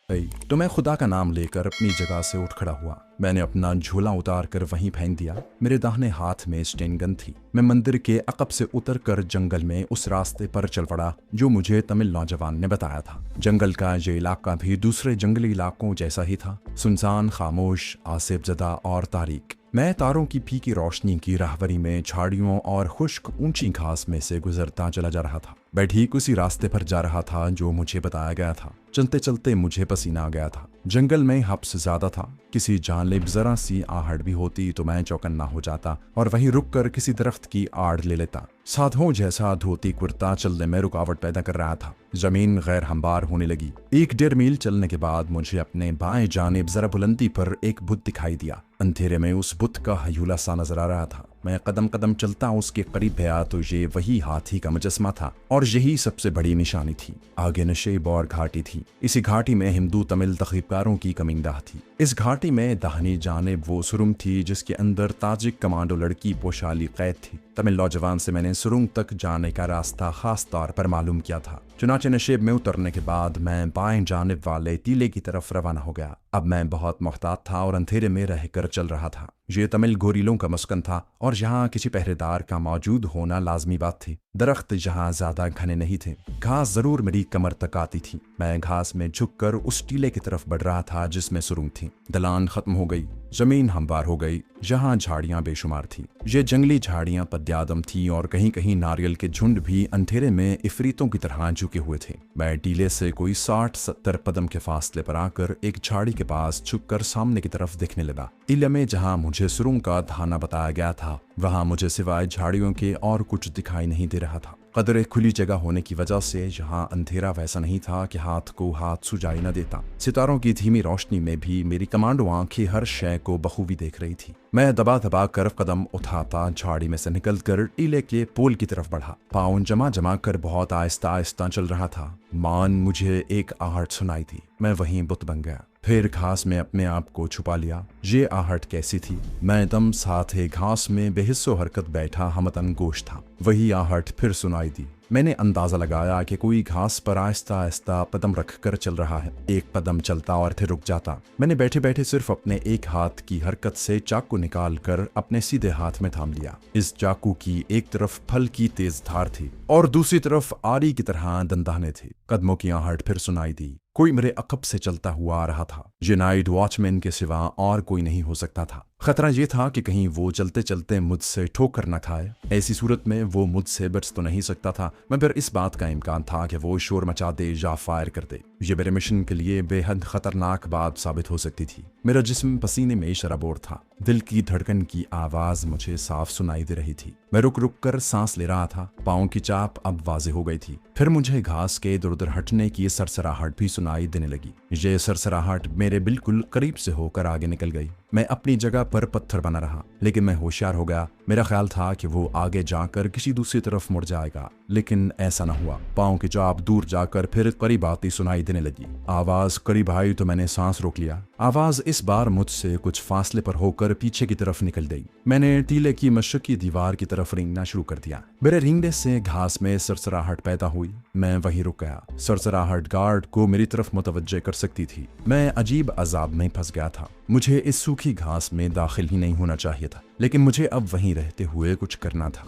तो मैं खुदा का नाम लेकर अपनी जगह से उठ खड़ा हुआ। मैंने अपना झोला उतार कर वहीं फेंक दिया। मेरे दाहिने हाथ में स्टेन गन थी। मैं मंदिर के अकब से उतर कर जंगल में उस रास्ते पर चल पड़ा जो मुझे तमिल नौजवान ने बताया था। जंगल का ये इलाका भी दूसरे जंगली इलाकों जैसा ही था, सुनसान, खामोश, आसिफजदा और तारीक। मैं तारों की फीकी रोशनी की राहवरी में झाड़ियों और खुश्क ऊंची घास में से गुजरता चला जा रहा था। मैं ठीक उसी रास्ते पर जा रहा था जो मुझे बताया गया था। चलते चलते मुझे पसीना आ गया था। जंगल में हब्स ज्यादा था। किसी जानलेब जरा सी आहट भी होती तो मैं चौकन्ना हो जाता और वहीं रुक कर किसी दरख्त की आड़ ले लेता। साधुओं जैसा धोती कुर्ता चलने में रुकावट पैदा कर रहा था। जमीन गैर हमवार होने लगी। 1-1.5 मील चलने के बाद मुझे अपने बाएं जानिब जरा बुलंदी पर एक बुत दिखाई दिया। अंधेरे में उस बुत का हयूला सा नजर आ रहा था। मैं कदम कदम चलता उसके करीब गया तो ये वही हाथी का मुजस्मा था और यही सबसे बड़ी निशानी थी। आगे नशेब और घाटी थी। इसी घाटी में हिंदू तमिल तखरीबकारों की कमींदाह थी। इस घाटी में दाहिनी जानिब वो सुरुंग थी जिसके अंदर ताजिक कमांडो लड़की पोशाली कैद थी। तमिल नौजवान से मैंने सुरुंग तक जाने का रास्ता खास तौर पर मालूम किया था। चुनाचे नशेब में उतरने के बाद मैं बाएं जानिब वाले टीले की तरफ रवाना हो गया। अब मैं बहुत मोहतात था और अंधेरे में रहकर चल रहा था। ये तमिल गोरिलों का मस्कन था और यहाँ किसी पहरेदार का मौजूद होना लाजमी बात थी। दरख्त यहाँ ज्यादा घने नहीं थे। घास जरूर मेरी कमर तक आती थी। मैं घास में झुककर उस टीले की तरफ बढ़ रहा था जिसमें सुरुंग थी। दलान खत्म हो गई। जमीन हमवार हो गई। यहाँ झाड़ियां बेशुमार थी। ये जंगली झाड़ियां पद्यादम थी और कहीं कहीं नारियल के झुंड भी अंधेरे में इफरीतों की तरह झुके हुए थे। मैं टीले से कोई 60-70 कदम के फासले पर आकर एक झाड़ी के पास झुककर सामने की तरफ देखने लगा। टीले में जहाँ मुझे सुरुंग का धाना बताया गया था वहां मुझे सिवाय झाड़ियों के और कुछ दिखाई नहीं दे रहा था। कदरे खुली जगह होने की वजह से यहाँ अंधेरा वैसा नहीं था कि हाथ को हाथ सुझाई न देता। सितारों की धीमी रोशनी में भी मेरी कमांडो आंखें हर शय को बखूबी देख रही थी। मैं दबा दबा कर कदम उठाता झाड़ी में से निकलकर टीले के पोल की तरफ बढ़ा। पाँव जमा जमा कर बहुत आहिस्ता आहिस्ता चल रहा था। मान मुझे एक आहट सुनाई थी। मैं वहीं बुत बन गया। फिर घास में अपने आप को छुपा लिया। ये आहट कैसी थी? मैं दम साथे घास में बेहिस्सो हरकत बैठा हमतन गोश था। वही आहट फिर सुनाई दी। मैंने अंदाजा लगाया कि कोई घास पर आहिस्ता आहिस्ता कदम रखकर चल रहा है। एक कदम चलता और फिर रुक जाता। मैंने बैठे बैठे सिर्फ अपने एक हाथ की हरकत से चाकू निकाल कर अपने सीधे हाथ में थाम लिया। इस चाकू की एक तरफ फल की तेज धार थी और दूसरी तरफ आरी की तरह दंदाने थे। कदमों की आहट फिर सुनाई दी। कोई मेरे अकब से चलता हुआ आ रहा था। ये नाइट वॉचमैन के सिवा और कोई नहीं हो सकता था। खतरा यह था कि कहीं वो चलते चलते मुझसे ठोकर न खाए। ऐसी सूरत में वो मुझसे बच तो नहीं सकता था, मगर इस बात का इम्कान था कि वो शोर मचा दे या फायर कर दे। ये मेरे मिशन के लिए बेहद खतरनाक बात साबित हो सकती थी। मेरा जिस्म पसीने में शराबोर था। दिल की धड़कन की आवाज मुझे साफ सुनाई दे रही थी। मैं रुक रुक कर सांस ले रहा था। पाँव की चाप अब वाजे हो गई थी। फिर मुझे घास के इधर उधर हटने की सरसराहट भी सुनाई देने लगी। ये सरसराहट मेरे बिल्कुल करीब से होकर आगे निकल गई। मैं अपनी जगह पर पत्थर बना रहा, लेकिन मैं होशियार हो गया। मेरा ख्याल था कि वो आगे जाकर किसी दूसरी तरफ मुड़ जाएगा, लेकिन ऐसा न हुआ। पाँव की चाप दूर जाकर फिर करीब आती सुनाई देने लगी। आवाज करीब आई तो मैंने सांस रोक लिया। आवाज इस बार मुझसे कुछ फासले पर होकर पीछे की तरफ निकल गई। मैंने टीले की मशरकी दीवार की तरफ रेंगना शुरू कर दिया। मेरे रेंगने से घास में सरसराहट पैदा हुई। मैं वहीं रुक गया। सरसराहट गार्ड को मेरी तरफ मुतवज्जे कर सकती थी। मैं अजीब अजाब में फंस गया था। मुझे इस सूखी घास में दाखिल ही नहीं होना चाहिए था, लेकिन मुझे अब वहीं रहते हुए कुछ करना था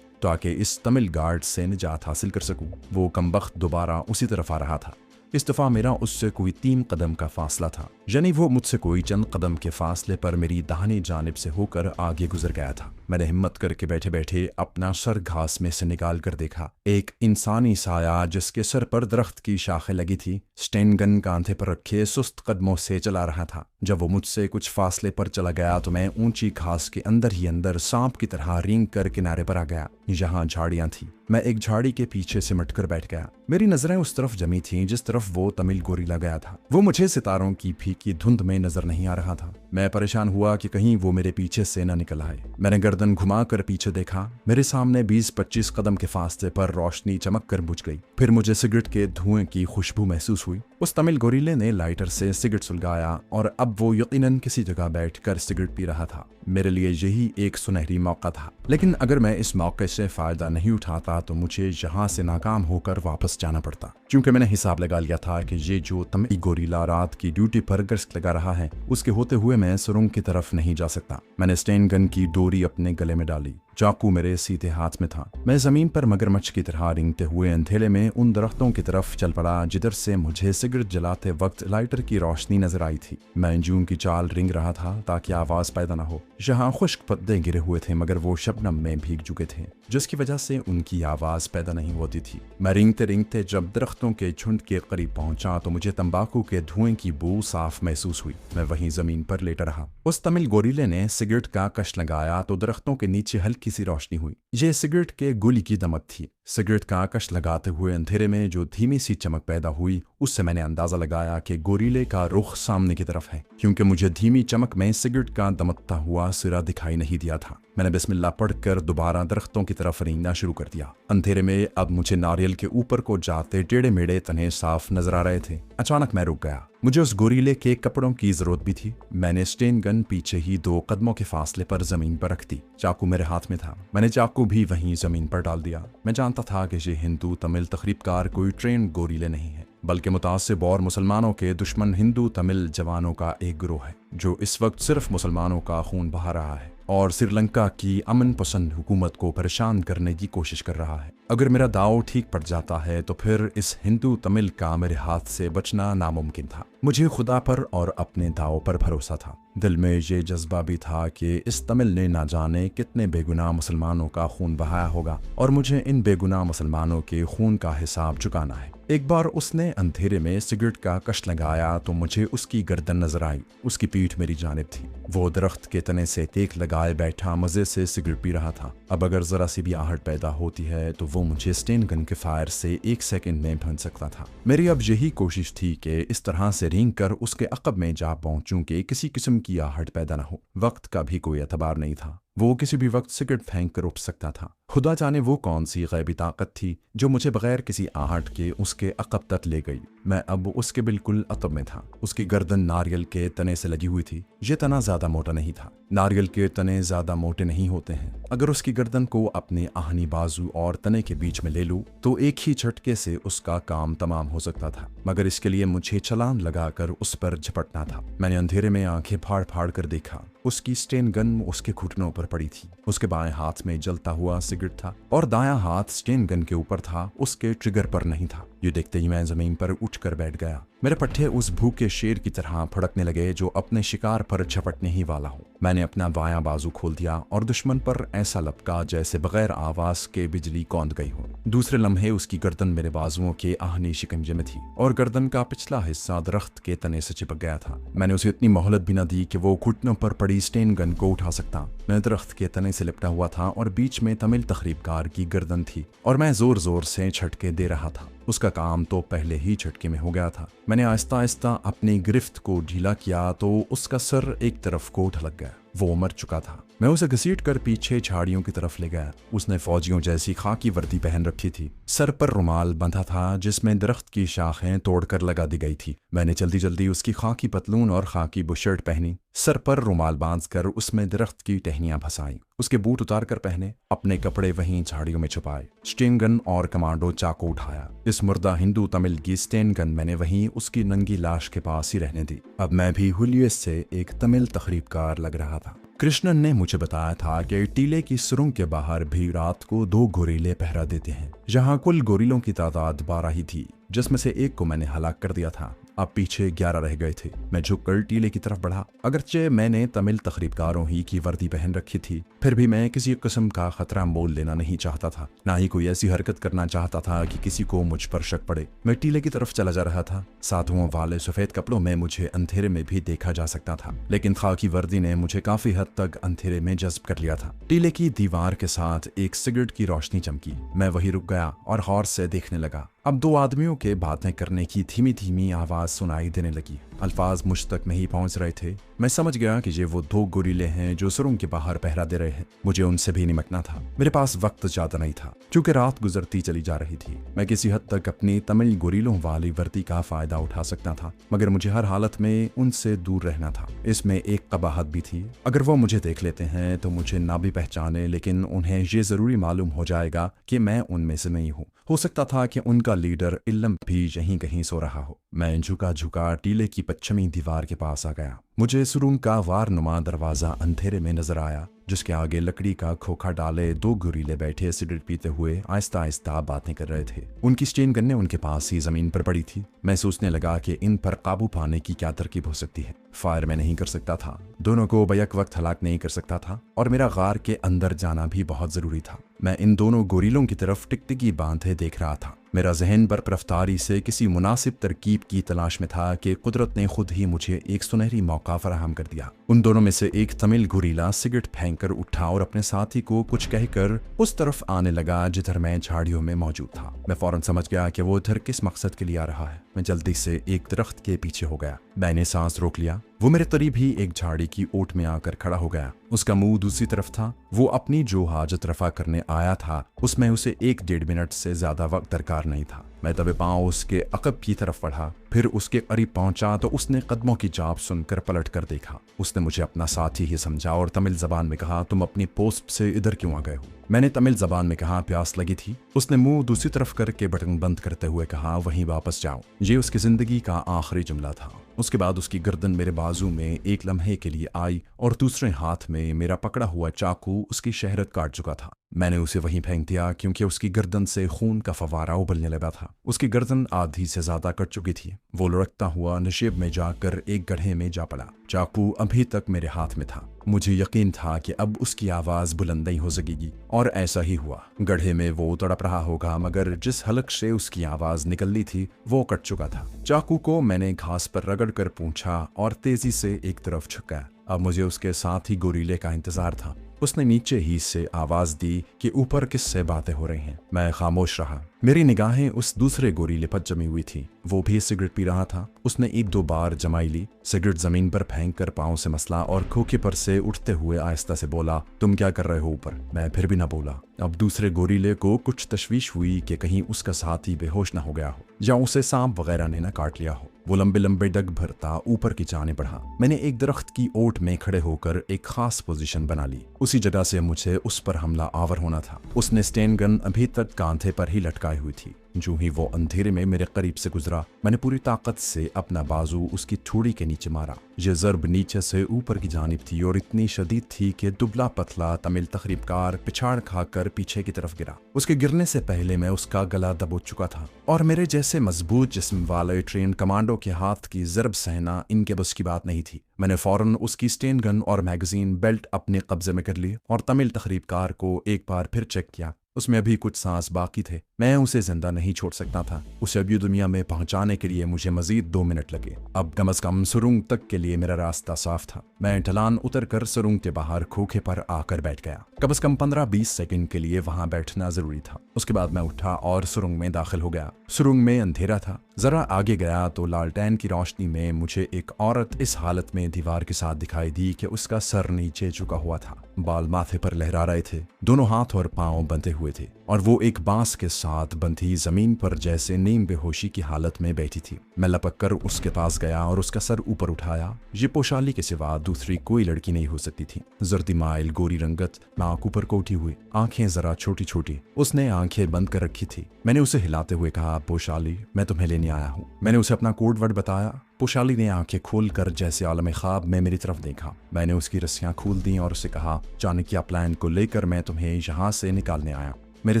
ताकि इस तमिल गार्ड से निजात हासिल कर सकूं। वो कमबख्त दोबारा उसी तरफ आ रहा था। इस दफा मेरा उससे कोई 3 कदम का फासला था, यानी वो मुझसे कोई चंद कदम के फासले पर मेरी दाहिनी जानिब से होकर आगे गुजर गया था। मैंने हिम्मत करके बैठे बैठे अपना सर घास में से निकाल कर देखा। एक इंसानी साया जिसके सर पर दरख्त की शाखें लगी थी, स्टेन गन कांधे पर रखे सुस्त कदमों से चला रहा था। जब वो मुझसे कुछ फासले पर चला गया तो मैं ऊंची घास के अंदर ही अंदर सांप की तरह रेंग कर किनारे पर आ गया। यहाँ झाड़ियां थी। मैं एक झाड़ी के पीछे सिमट कर बैठ गया। मेरी नजरें उस तरफ जमी थीं जिस तरफ वो तमिल गोरिल्ला गया था। वो मुझे सितारों की फीकी धुंध में नजर नहीं आ रहा था। मैं परेशान हुआ कि कहीं वो मेरे पीछे से न निकल आए। मैंने गर्दन घुमाकर पीछे देखा। मेरे सामने 20-25 कदम के फासले पर रोशनी चमक कर बुझ गई। फिर मुझे सिगरेट के धुएं की खुशबू महसूस हुई। उस तमिल गोरिल्ले ने लाइटर से सिगरेट सुलगाया और अब अब वो यकीनन किसी जगह बैठकर सिगरेट पी रहा था। मेरे लिए यही एक सुनहरी मौका था, लेकिन अगर मैं इस मौके से फायदा नहीं उठाता तो मुझे यहाँ से नाकाम होकर वापस जाना पड़ता, क्योंकि मैंने हिसाब लगा लिया था कि ये जो तमिल गोरिल्ला रात की ड्यूटी पर गश्त लगा रहा है, उसके होते हुए मैं सुरंग की तरफ नहीं जा सकता। मैंने स्टेन गन की डोरी अपने गले में डाली। चाकू मेरे सीधे हाथ में था। मैं जमीन पर मगरमच्छ की तरह रेंगते हुए अंधेरे में उन दरख्तों की तरफ चल पड़ा जिधर से मुझे सिगरेट जलाते वक्त लाइटर की रोशनी नजर आई थी। मैं जून की चाल रेंग रहा था ताकि आवाज पैदा न हो। यहाँ खुश्क पत्ते गिरे हुए थे मगर वो शबनम में भीग चुके थे, जिसकी वजह से उनकी आवाज पैदा नहीं होती थी। मैं रेंगते रेंगते जब दरख्तों के झुंड के करीब पहुंचा तो मुझे तंबाकू के धुएं की बू साफ महसूस हुई। मैं वहीं जमीन पर लेटा रहा। उस तमिल गोरिल्ले ने सिगरेट का कश लगाया तो दरख्तों के नीचे हल्की सी रोशनी हुई। ये सिगरेट के गोली की दमक थी। सिगरेट का कश लगाते हुए अंधेरे में जो धीमी सी चमक पैदा हुई, उससे मैंने अंदाजा लगाया कि गोरिल्ले का रुख सामने की तरफ है, क्योंकि मुझे धीमी चमक में सिगरेट का दमकता हुआ सिरा दिखाई नहीं दिया था। मैंने बिस्मिल्लाह पढ़कर दोबारा दरख्तों की तरफ रेंगना शुरू कर दिया। अंधेरे में अब मुझे नारियल के ऊपर को जाते टेढ़े मेढ़े तने साफ नजर आ रहे थे। अचानक मैं रुक गया। मुझे उस गोरिल्ले के कपड़ों की जरूरत भी थी। मैंने स्टेन गन पीछे ही 2 कदमों के फासले पर जमीन पर रख दी। चाकू मेरे हाथ में था। मैंने चाकू भी वहीं जमीन पर डाल दिया। मैं जानता था कि ये हिंदू तमिल तखरीबकार कोई ट्रेन गोरिल्ले नहीं है, बल्कि मुतासिब और मुसलमानों के दुश्मन हिंदू तमिल जवानों का एक गिरोह है, जो इस वक्त सिर्फ मुसलमानों का खून बहा रहा है और श्रीलंका की अमन पसंद हुकूमत को परेशान करने की कोशिश कर रहा है। अगर मेरा दाव ठीक पड़ जाता है तो फिर इस हिंदू तमिल का मेरे हाथ से बचना नामुमकिन था। मुझे खुदा पर और अपने दाव पर भरोसा था। दिल में ये जज्बा भी था कि इस तमिल ने ना जाने कितने बेगुनाह मुसलमानों का खून बहाया होगा और मुझे इन बेगुनाह मुसलमानों के खून का हिसाब चुकाना है। एक बार उसने अंधेरे में सिगरेट का कश लगाया तो मुझे उसकी गर्दन नजर आई। उसकी पीठ मेरी जानिब थी। वो दरख्त के तने से तेक लगाए बैठा मजे से सिगरेट पी रहा था। अब अगर जरा सी भी आहट पैदा होती है तो वो मुझे स्टेन गन के फायर से 1 सेकंड में भन सकता था। मेरी अब यही कोशिश थी कि इस तरह से रेंग कर उसके अकब में जा पहुंचूं कि किसी किस्म की आहट पैदा न हो। वक्त का भी कोई एतबार नहीं था। वो किसी भी वक्त सिगरेट फेंक कर उठ सकता था। खुदा जाने वो कौन सी गैबी ताकत थी जो मुझे बगैर किसी आहट के उसके अकब तक ले गई। मैं अब उसके बिल्कुल अतब में था। उसकी गर्दन नारियल के तने से लगी हुई थी। ये तना ज्यादा मोटा नहीं था। नारियल के तने ज्यादा मोटे नहीं होते हैं। अगर उसकी गर्दन को अपने आहनी बाजू और तने के बीच में ले लूं तो एक ही झटके से उसका काम तमाम हो सकता था, मगर इसके लिए मुझे छलांग लगाकर उस पर झपटना था। मैंने अंधेरे में आंखें फाड़ फाड़ कर देखा। उसकी स्टेन गन उसके घुटनों पर पड़ी थी। उसके बाएं हाथ में जलता हुआ सिगरेट था और दायां हाथ स्टेन गन के ऊपर था, उसके ट्रिगर पर नहीं था। ये देखते ही मैं जमीन पर उठकर बैठ गया। मेरे पट्टे उस भूखे शेर की तरह फड़कने लगे जो अपने शिकार पर झपटने ही वाला हो। मैंने अपना बायां बाजू खोल दिया और दुश्मन पर ऐसा लपका जैसे बगैर आवाज के बिजली कौंध गई हो। दूसरे लम्हे उसकी गर्दन मेरे बाजुओं के आहनी शिकंजे में थी और गर्दन का पिछला हिस्सा दरख्त के तने से चिपक गया था। मैंने उसे इतनी मोहलत भी न दी कि वो घुटनों पर पड़ी स्टेन गन को उठा सकता। मैं दरख्त के तने से लिपटा हुआ था और बीच में तमिल तखरीबकार की गर्दन थी और मैं जोर जोर से झटके दे रहा था। उसका काम तो पहले ही झटके में हो गया था। मैंने आहिस्ता आहिस्ता अपनी गिरफ्त को ढीला किया तो उसका सर एक तरफ को ढलक गया। वो मर चुका था। मैं उसे घसीट कर पीछे झाड़ियों की तरफ ले गया। उसने फौजियों जैसी खाकी वर्दी पहन रखी थी। सर पर रुमाल बंधा था जिसमें दरख्त की शाखें तोड़कर लगा दी गई थी। मैंने जल्दी जल्दी उसकी खाकी पतलून और खाकी बुशर्ट पहनी। सर पर रुमाल बांधकर उसमें दरख्त की टहनियां फंसाई। उसके बूट उतार कर पहने। अपने कपड़े वहीं झाड़ियों में छुपाए। स्टेन गन और कमांडो चाकू उठाया। इस मुर्दा हिंदू तमिल की स्टेन गन मैंने वहीं उसकी नंगी लाश के पास ही रहने दी। अब मैं भी हुलियस से एक तमिल तखरीबकार लग रहा था। कृष्णन ने मुझे बताया था कि टीले की सुरंग के बाहर भी रात को 2 गोरिल्ले पहरा देते हैं। यहाँ कुल गोरिल्लों की तादाद 12 ही थी, जिसमें से एक को मैंने हलाक कर दिया था। अब पीछे 11 रह गए थे। मैं झुककर टीले की तरफ बढ़ा। अगरचे मैंने तमिल तखरीबकारों ही की वर्दी पहन रखी थी, फिर भी मैं किसी किस्म का खतरा मोल लेना नहीं चाहता था। ना ही कोई ऐसी हरकत करना चाहता था कि किसी को मुझ पर शक पड़े। मैं टीले की तरफ चला जा रहा था। साधुओं वाले सफेद कपड़ों में मुझे अंधेरे में भी देखा जा सकता था, लेकिन खाकी वर्दी ने मुझे काफी हद तक अंधेरे में जज्ब कर लिया था। टीले की दीवार के साथ एक सिगरेट की रोशनी चमकी। मैं वहीं रुक गया और गौर से देखने लगा। अब 2 आदमियों के बातें करने की धीमी धीमी आवाज सुनाई देने लगी। अल्फाज मुझ तक नहीं पहुंच रहे थे। मैं समझ गया कि ये वो 2 गोरीले हैं जो सुरंग के बाहर पहरा दे रहे हैं। मुझे उनसे भी निपटना था। मेरे पास वक्त ज्यादा नहीं था क्योंकि रात गुजरती चली जा रही थी। मैं किसी हद तक अपनी तमिल गोरीलों वाली वर्दी का फायदा उठा सकता था, मगर मुझे हर हालत में उनसे दूर रहना था। इसमें एक कबाहत भी थी। अगर वो मुझे देख लेते हैं तो मुझे ना भी पहचाने, लेकिन उन्हें ये जरूरी मालूम हो जाएगा कि मैं उनमें से नहीं हूँ। हो सकता था कि उनका लीडर इल्लम भी यहीं कहीं सो रहा हो। मैं झुका झुका टीले की पश्चिमी दीवार के पास आ गया। मुझे सुरंग का वारनुमा दरवाजा अंधेरे में नजर आया, जिसके आगे लकड़ी का खोखा डाले 2 गोरीले बैठे सिगरेट पीते हुए आहिस्ता आहिस्ता बातें कर रहे थे। उनकी स्टेन गन्ने उनके पास ही जमीन पर पड़ी थी। मैं सोचने लगा कि इन पर काबू पाने की क्या तरकीब हो सकती है। फायर मैं नहीं कर सकता था, दोनों को बैक वक्त हलाक नहीं कर सकता था, और मेरा गार के अंदर जाना भी बहुत जरूरी था। मैं इन दोनों गोरीलों की तरफ टिकटिकी बांधे देख रहा था। मेरा जहन बर्फ रफ्तारी से किसी मुनासिब तरकीब की तलाश में था कि कुदरत ने खुद ही मुझे एक सुनहरी मौका फराहम कर दिया। उन दोनों में से एक तमिल गोरीला सिगरेट फेंक कर उठा और अपने साथी को कुछ कहकर उस तरफ आने लगा जिधर मैं झाड़ियों में मौजूद था। मैं फौरन समझ गया कि वो इधर किस मकसद के लिए आ रहा है। मैं जल्दी से एक दरख्त के पीछे हो गया। मैंने सांस रोक लिया। वो मेरे करीब ही एक झाड़ी की ओट में आकर खड़ा हो गया। उसका मुंह दूसरी तरफ था। वो अपनी जो हाजत रफा करने आया था उसमें उसे 1-1.5 मिनट से ज्यादा वक्त दरकार नहीं था। मैं दबे पांव उसके अकब की तरफ बढ़ा, फिर उसके करीब पहुंचा तो उसने कदमों की चाप सुनकर पलट कर देखा। उसने मुझे अपना साथी ही समझा और तमिल जबान में कहा, तुम अपनी पोस्ट से इधर क्यों आ गए हो? मैंने तमिल जबान में कहा, प्यास लगी थी। उसने मुंह दूसरी तरफ करके बटन बंद करते हुए कहा, वहीं वापस जाओ। ये उसकी जिंदगी का आखिरी जुमला था। उसके बाद उसकी गर्दन मेरे बाजू में एक लम्हे के लिए आई और दूसरे हाथ में मेरा पकड़ा हुआ चाकू उसकी शहरत काट चुका था। मैंने उसे वहीं फेंक दिया क्योंकि उसकी गर्दन से खून का फवारा उबलने लगा था। उसकी गर्दन आधी से ज्यादा कट चुकी थी। वो लुढ़कता हुआ नशेब में जाकर एक गड्ढे में जा पड़ा। चाकू अभी तक मेरे हाथ में था। मुझे यकीन था कि अब उसकी आवाज बुलंद नहीं हो सकेगी, और ऐसा ही हुआ। गड्ढे में वो तड़प रहा होगा, मगर जिस हलक से उसकी आवाज निकलनी थी वो कट चुका था। चाकू को मैंने घास पर रगड़ कर पूंछा और तेजी से एक तरफ झुका। अब मुझे उसके साथ ही गोरीले का इंतजार था। उसने नीचे ही से आवाज दी कि ऊपर किससे बातें हो रही हैं। मैं खामोश रहा। मेरी निगाहें उस दूसरे गोरीले पर जमी हुई थी। वो भी सिगरेट पी रहा था। उसने 1-2 बार जमाई ली, सिगरेट जमीन पर फेंक कर पांव से मसला और खोखे पर से उठते हुए आहिस्ता से बोला, तुम क्या कर रहे हो ऊपर? मैं फिर भी ना बोला। अब दूसरे गोरीले को कुछ तशवीश हुई कि कहीं उसका साथी बेहोश ना हो गया हो या उसे सांप वगैरह ने ना काट लिया हो। वो लंबे लंबे डग भरता ऊपर की जाने बढ़ा। मैंने एक दरख्त की ओट में खड़े होकर एक खास पोजीशन बना ली। उसी जगह से मुझे उस पर हमला आवर होना था। उसने स्टेन गन अभी तक कांधे पर ही लटकाई हुई थी। जो ही वो अंधेरे में मेरे करीब से गुजरा, मैंने पूरी ताकत से अपना बाजू उसकी ठोड़ी के नीचे मारा। ये जर्ब नीचे से ऊपर की जानिब थी और इतनी शदीद थी कि दुबला पतला तमिल तकरीबकार पिछाड़ खाकर पीछे की तरफ गिरा। उसके गिरने से पहले मैं उसका गला दबोच चुका था, और मेरे जैसे मजबूत जिस्म वाले ट्रेन कमांडो के हाथ की जर्ब सहना इनके बस की बात नहीं थी। मैंने फौरन उसकी स्टेन गन और मैगजीन बेल्ट अपने कब्जे में कर ली और तमिल तकरीबकार को एक बार फिर चेक किया। उसमें अभी कुछ सांस बाकी थे। मैं उसे जिंदा नहीं छोड़ सकता था। उसे अभी दुनिया में पहुंचाने के लिए मुझे मजीद 2 मिनट लगे। अब कम से कम सुरंग तक के लिए मेरा रास्ता साफ था। मैं ढलान उतर कर सुरंग के बाहर खोखे पर आकर बैठ गया। कम से कम 15-20 सेकंड के लिए वहां बैठना जरूरी था। उसके बाद मैं उठा और सुरंग में दाखिल हो गया। सुरंग में अंधेरा था। जरा आगे गया तो लालटेन की रोशनी में मुझे एक औरत इस हालत में दीवार के साथ दिखाई दी कि उसका सर नीचे झुका हुआ था, बाल माथे पर लहरा रहे थे, दोनों हाथ और पांव बंधे हुए थे, और वो एक बांस के साथ बंधी जमीन पर जैसे नीम बेहोशी की हालत में बैठी थी। मैं लपक कर उसके पास गया और उसका सर ऊपर उठाया। ये पोशाली के सिवा दूसरी कोई लड़की नहीं हो सकती थी। जर्दी माइल, गोरी रंगत, नाक ऊपर को उठी हुई, आंखें जरा छोटी छोटी। उसने आंखें बंद कर रखी थी। मैंने उसे हिलाते हुए कहा, पोशाली, मैं तुम्हें लेने आया हूँ। मैंने उसे अपना कोड वर्ड बताया। पोशाली ने आंखें खोलकर जैसे आलम ख्वाब में मेरी तरफ देखा। मैंने उसकी रस्सियां खोल दी और उसे कहा, चाणक्य प्लान को लेकर मैं तुम्हें यहाँ से निकालने आया, मेरे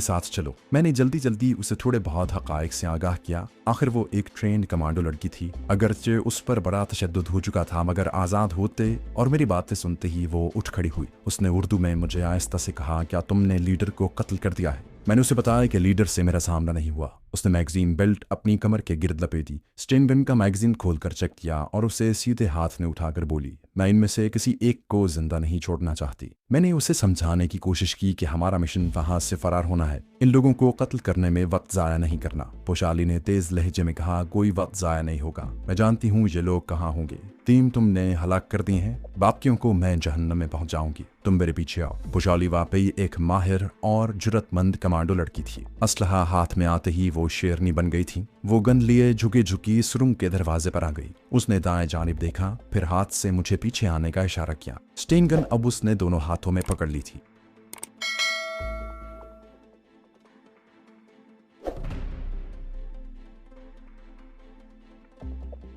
साथ चलो। मैंने जल्दी जल्दी उसे थोड़े बहुत हकायक से आगाह किया। आखिर वो एक ट्रेंड कमांडो लड़की थी। अगरचे उस पर बड़ा तशद्दुद हो चुका था, मगर आज़ाद होते और मेरी बातें सुनते ही वो उठ खड़ी हुई। उसने उर्दू में मुझे आहिस्ता से कहा, क्या तुमने लीडर को कत्ल कर दिया है? मैंने उसे बताया कि लीडर से मेरा सामना नहीं हुआ। उसने मैगजीन बेल्ट अपनी कमर के गिर्द लपेटी, स्टेन गन का मैगजीन खोलकर चेक किया और उसे सीधे हाथ में उठाकर बोली, मैं इनमें से किसी एक को जिंदा नहीं छोड़ना चाहती। मैंने उसे समझाने की कोशिश की कि हमारा मिशन वहां से फरार होना है, इन लोगों को कत्ल करने में वक्त जाया नहीं करना। पोशाली ने तेज लहजे में कहा, कोई वक्त जाया नहीं होगा, मैं जानती हूँ ये लोग कहाँ होंगे। टीम तुमने हलाक कर दी है, बाकियों को मैं जहन्नम में पहुंचाऊंगी, तुम मेरे पीछे आओ। पोशाली वाकई एक माहिर और जुर्रतमंद कमांडो लड़की थी। असलहा हाथ में आते ही वो शेरनी बन गई थी। वो गन लिए झुकी झुकी सुरंग के दरवाजे पर आ गई। उसने दाएं जानिब देखा, फिर हाथ से मुझे पीछे आने का इशारा किया। स्टेन गन अब उसने दोनों हाथों में पकड़ ली थी।